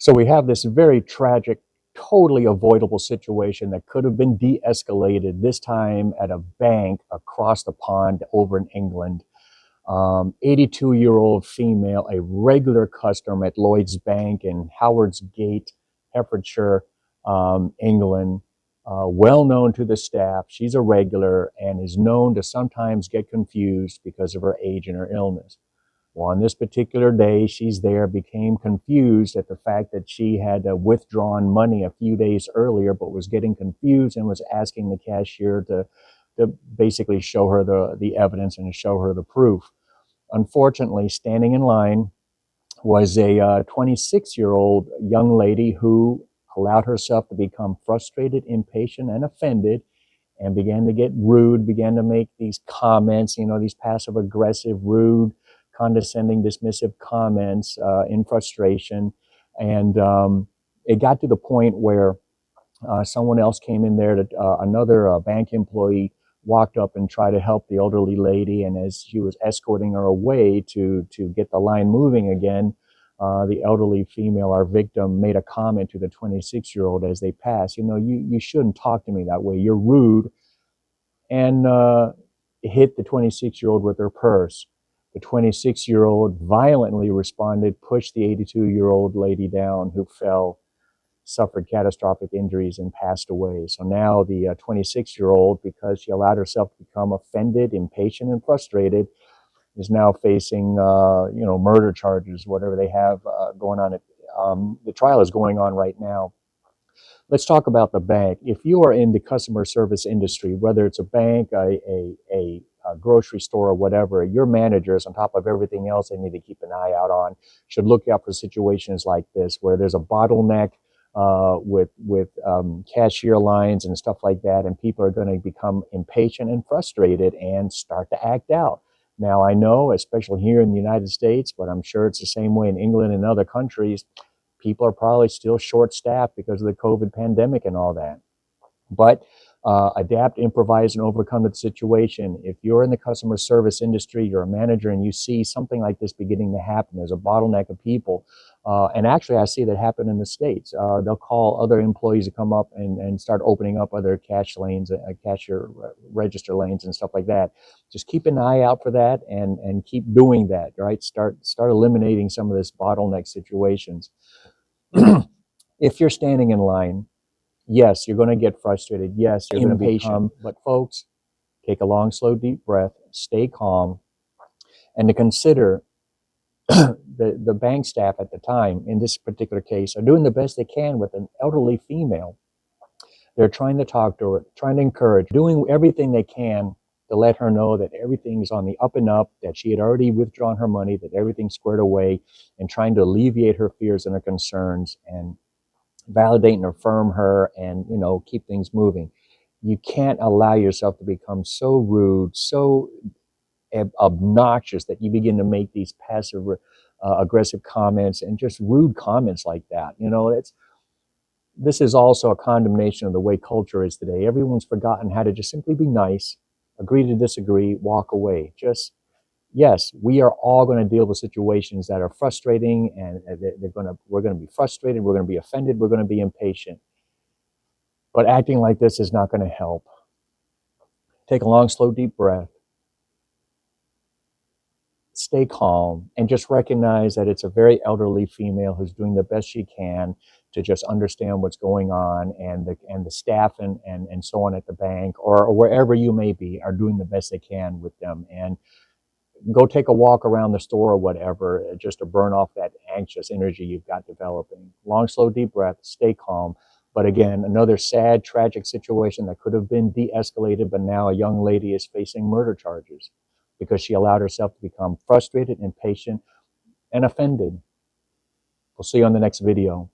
So we have this very tragic, totally avoidable situation that could have been de-escalated, this time at a bank across the pond over in England. 82-year-old female, a regular customer at Lloyd's Bank in Howard's Gate, Herefordshire, England, well known to the staff. She's a regular and is known to sometimes get confused because of her age and her illness. Well, on this particular day, she's there, became confused at the fact that she had withdrawn money a few days earlier, but was getting confused and was asking the cashier to basically show her the evidence and to show her the proof. Unfortunately, standing in line was a 26-year-old young lady who allowed herself to become frustrated, impatient, and offended, and began to get rude, began to make these comments, these passive aggressive, rude, condescending, dismissive comments in frustration. And it got to the point where someone else came in there, another bank employee walked up and tried to help the elderly lady. And as she was escorting her away to get the line moving again, the elderly female, our victim, made a comment to the 26-year-old as they passed. You shouldn't talk to me that way. You're rude. And hit the 26-year-old with her purse. The 26-year-old violently responded, pushed the 82-year-old lady down, who fell, suffered catastrophic injuries, and passed away. So now the 26-year-old, because she allowed herself to become offended, impatient, and frustrated, is now facing murder charges, whatever they have going on. The trial is going on right now. Let's talk about the bank. If you are in the customer service industry, whether it's a bank, a grocery store, or whatever, your managers, on top of everything else they need to keep an eye out on, should look out for situations like this, where there's a bottleneck with cashier lines and stuff like that, and people are going to become impatient and frustrated and start to act out. Now, I know, especially here in the United States, but I'm sure it's the same way in England and other countries, people are probably still short-staffed because of the COVID pandemic and all that. But adapt, improvise, and overcome the situation. If you're in the customer service industry, you're a manager, and you see something like this beginning to happen, there's a bottleneck of people. And actually, I see that happen in the States. They'll call other employees to come up and start opening up other cash lanes, cashier register lanes, and stuff like that. Just keep an eye out for that, and keep doing that, right? Start eliminating some of this bottleneck situations. If you're standing in line, yes, you're going to get frustrated. Yes, you're going to become, but folks, take a long, slow, deep breath, stay calm, and to consider the bank staff at the time, in this particular case, are doing the best they can with an elderly female. They're trying to talk to her, trying to encourage, doing everything they can to let her know that everything's on the up and up, that she had already withdrawn her money, that everything's squared away, and trying to alleviate her fears and her concerns and validate and affirm her, and keep things moving. You can't allow yourself to become so rude, so obnoxious, that you begin to make these passive aggressive comments and just rude comments like that. This is also a condemnation of the way culture is today. Everyone's forgotten how to just simply be nice, agree to disagree, walk away. Yes, we are all going to deal with situations that are frustrating, and we're going to be frustrated, we're going to be offended, we're going to be impatient. But acting like this is not going to help. Take a long, slow, deep breath. Stay calm, and just recognize that it's a very elderly female who's doing the best she can to just understand what's going on, and the staff and so on at the bank or wherever you may be are doing the best they can with them. And go take a walk around the store or whatever, just to burn off that anxious energy you've got developing. Long, slow, deep breath, stay calm. But again, another sad, tragic situation that could have been de-escalated, but now a young lady is facing murder charges because she allowed herself to become frustrated, impatient, and offended. We'll see you on the next video.